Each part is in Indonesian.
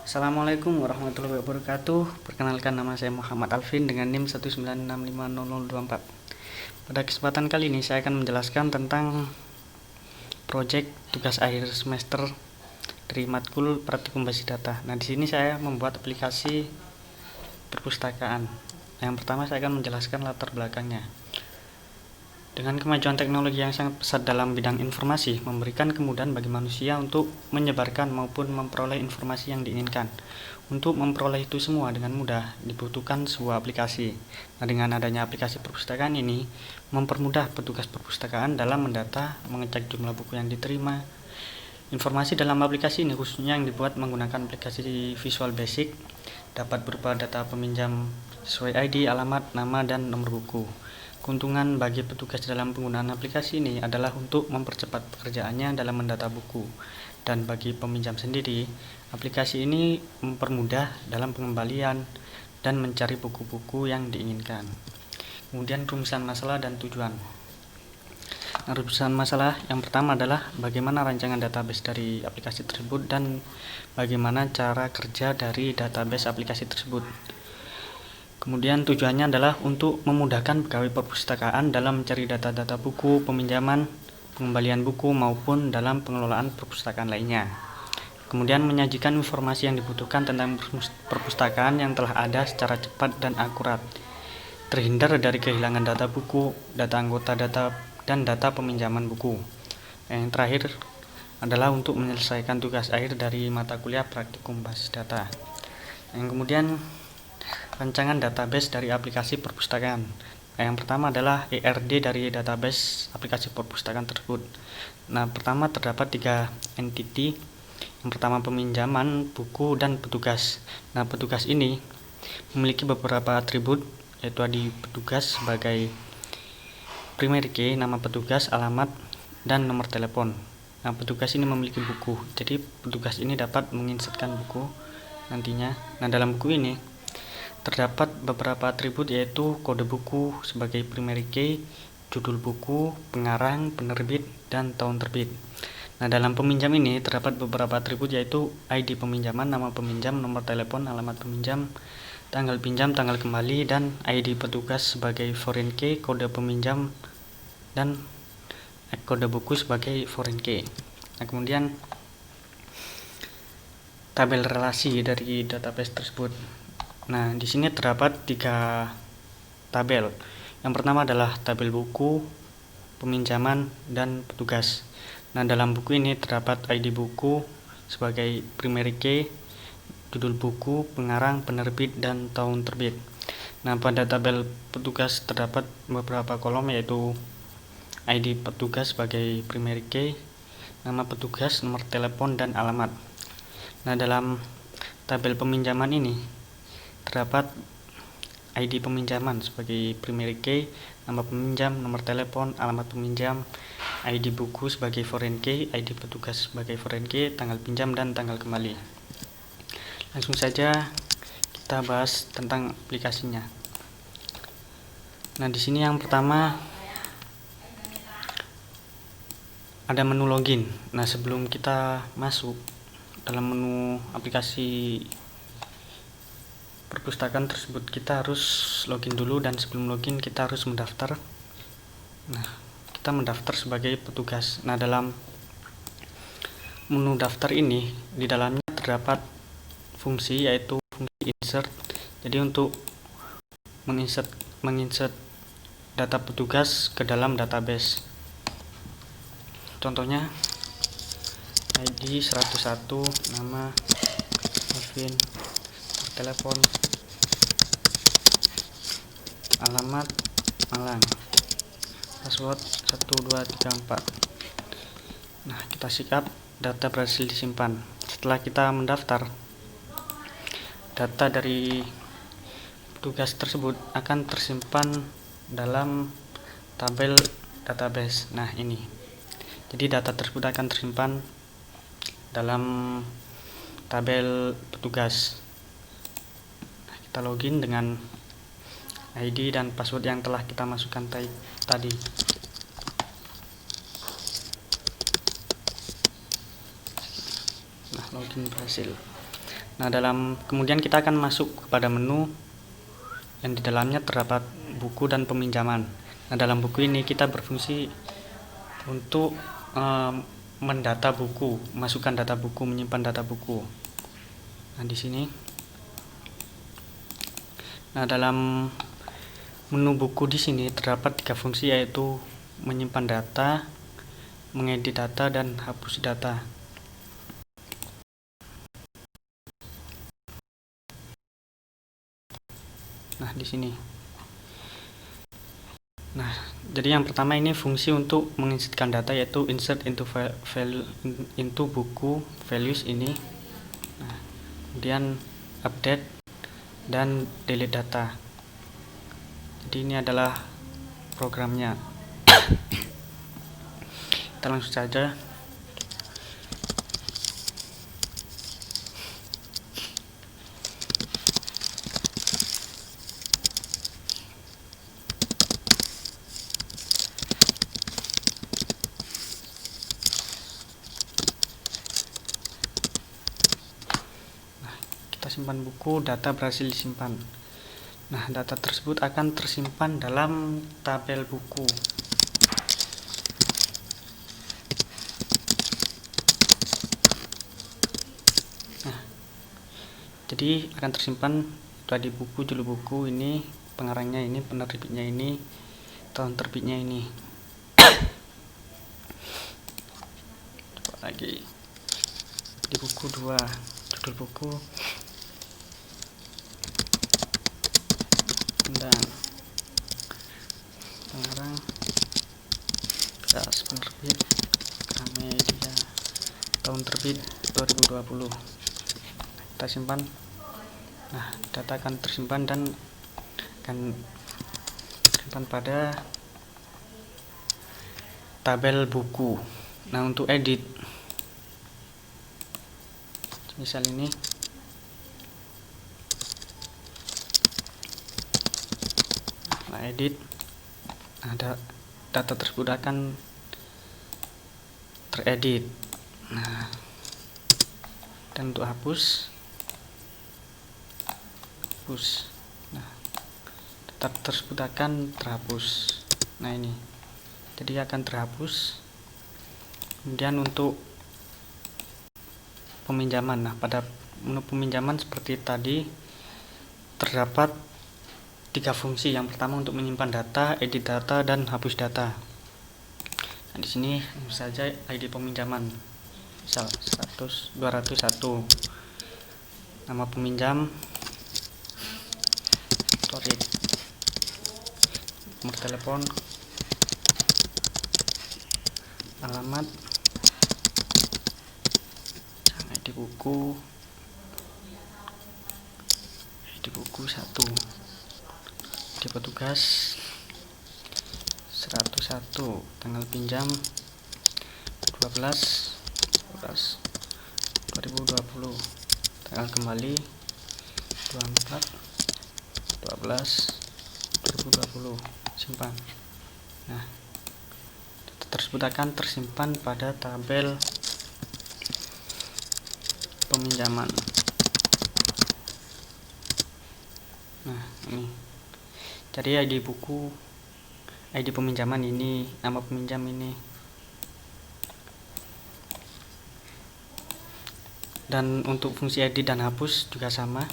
Assalamualaikum warahmatullahi wabarakatuh. Perkenalkan, nama saya Muhammad Alvin dengan NIM 196500024. Pada kesempatan kali ini saya akan menjelaskan tentang proyek tugas akhir semester dari matkul praktikum basis data. Nah, di sini saya membuat aplikasi perpustakaan. Yang pertama saya akan menjelaskan latar belakangnya. Dengan kemajuan teknologi yang sangat pesat dalam bidang informasi, memberikan kemudahan bagi manusia untuk menyebarkan maupun memperoleh informasi yang diinginkan. Untuk memperoleh itu semua dengan mudah, dibutuhkan sebuah aplikasi. Nah, dengan adanya aplikasi perpustakaan ini, mempermudah petugas perpustakaan dalam mendata, mengecek jumlah buku yang diterima. Informasi dalam aplikasi ini khususnya yang dibuat menggunakan aplikasi Visual Basic, dapat berupa data peminjam sesuai ID, alamat, nama, dan nomor buku. Keuntungan bagi petugas dalam penggunaan aplikasi ini adalah untuk mempercepat pekerjaannya dalam mendata buku. Dan bagi peminjam sendiri, aplikasi ini mempermudah dalam pengembalian dan mencari buku-buku yang diinginkan. Kemudian rumusan masalah dan tujuan. Nah, rumusan masalah yang pertama adalah bagaimana rancangan database dari aplikasi tersebut dan bagaimana cara kerja dari database aplikasi tersebut. Kemudian tujuannya adalah untuk memudahkan pegawai perpustakaan dalam mencari data-data buku, peminjaman, pengembalian buku, maupun dalam pengelolaan perpustakaan lainnya. Kemudian menyajikan informasi yang dibutuhkan tentang perpustakaan yang telah ada secara cepat dan akurat. Terhindar dari kehilangan data buku, data anggota data, dan data peminjaman buku. Yang terakhir adalah untuk menyelesaikan tugas akhir dari mata kuliah praktikum basis data. Yang kemudian rancangan database dari aplikasi perpustakaan. Yang pertama adalah ERD dari database aplikasi perpustakaan tersebut. Nah, pertama terdapat 3 entity. Yang pertama peminjaman, buku, dan petugas. Nah, petugas ini memiliki beberapa atribut, yaitu di petugas sebagai primary key, nama petugas, alamat, dan nomor telepon. Nah, petugas ini memiliki buku. Jadi petugas ini dapat menginsertkan buku nantinya. Nah, dalam buku ini terdapat beberapa atribut, yaitu kode buku sebagai primary key, judul buku, pengarang, penerbit, dan tahun terbit. Nah, dalam peminjam ini terdapat beberapa atribut, yaitu ID peminjaman, nama peminjam, nomor telepon, alamat peminjam, tanggal pinjam, tanggal kembali, dan ID petugas sebagai foreign key, kode peminjam, dan kode buku sebagai foreign key. Nah, kemudian tabel relasi dari database tersebut. Nah, di sini terdapat 3 tabel. Yang pertama adalah tabel buku, peminjaman, dan petugas. Nah, dalam buku ini terdapat ID buku sebagai primary key, judul buku, pengarang, penerbit, dan tahun terbit. Nah, pada tabel petugas terdapat beberapa kolom, yaitu ID petugas sebagai primary key, nama petugas, nomor telepon, dan alamat. Nah, dalam tabel peminjaman ini terdapat ID peminjaman sebagai primary key, nama peminjam, nomor telepon, alamat peminjam, ID buku sebagai foreign key, ID petugas sebagai foreign key, tanggal pinjam, dan tanggal kembali. Langsung saja kita bahas tentang aplikasinya. Nah, di sini yang pertama ada menu login. Nah, sebelum kita masuk dalam menu aplikasi perpustakaan tersebut, kita harus login dulu, dan sebelum login kita harus mendaftar. Nah, kita mendaftar sebagai petugas. Nah, dalam menu daftar ini di dalamnya terdapat fungsi, yaitu fungsi insert. Jadi untuk menginsert data petugas ke dalam database. Contohnya ID 101, nama Alvin, telepon, alamat Malang, password 1234. Nah, kita sikap data berhasil disimpan. Setelah kita mendaftar, data dari petugas tersebut akan tersimpan dalam tabel database. Nah, ini. Jadi data tersebut akan tersimpan dalam tabel petugas. Kita login dengan ID dan password yang telah kita masukkan tadi. Nah, login berhasil. Nah, kemudian kita akan masuk kepada menu yang di dalamnya terdapat buku dan peminjaman. Nah, dalam buku ini kita berfungsi untuk mendata buku, masukkan data buku, menyimpan data buku. Nah, di sini. Nah, dalam menu buku di sini terdapat 3 fungsi, yaitu menyimpan data, mengedit data, dan hapus data. Nah, di sini. Nah, jadi yang pertama ini fungsi untuk menginsertkan data, yaitu insert into buku values ini. Nah, kemudian update dan delete data. Jadi ini adalah programnya. Kita langsung saja. Kita simpan buku, data berhasil disimpan. Nah, data tersebut akan tersimpan dalam tabel buku. Nah, jadi akan tersimpan tadi buku, judul buku ini, pengarangnya ini, penerbitnya ini, tahun terbitnya ini. Coba lagi di buku 2, judul buku, dan pengarang, bekas penerbit, Gramedia, tahun terbit 2020. Kita simpan. Nah, data akan tersimpan dan akan tersimpan pada tabel buku. Nah, untuk edit, misal ini, nah, edit, ada data tersebut akan teredit. Nah, dan untuk hapus, nah, data tersebut akan terhapus. Nah, ini jadi akan terhapus. Kemudian untuk peminjaman, nah, pada menu peminjaman seperti tadi terdapat 3 fungsi. Yang pertama untuk menyimpan data, edit data, dan hapus data. Nah, di sini saja ID peminjaman, misal 201, nama peminjam, nomor telepon, alamat, ID buku 1, ID petugas 101, tanggal pinjam 12/12/2020, tanggal kembali 24/12/2020, simpan. Nah, data tersebut akan tersimpan pada tabel peminjaman. Nah, ini jadi ID buku, ID peminjaman ini, nama peminjam ini, dan untuk fungsi edit dan hapus juga sama.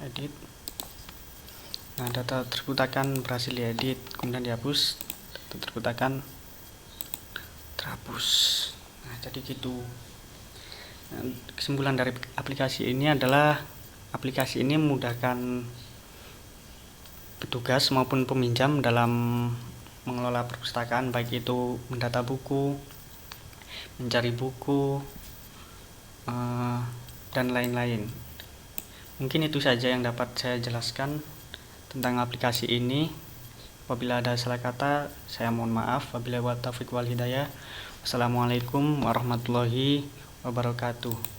Edit. Nah, data tersebut akan berhasil diedit, kemudian dihapus, data tersebut akan terhapus. Nah, jadi gitu. Nah, kesimpulan dari aplikasi ini adalah aplikasi ini memudahkan petugas maupun peminjam dalam mengelola perpustakaan, baik itu mendata buku, mencari buku, dan lain-lain. Mungkin itu saja yang dapat saya jelaskan tentang aplikasi ini. Apabila ada salah kata, saya mohon maaf. Wabillahi taufiq wal hidayah. Wassalamualaikum warahmatullahi wabarakatuh.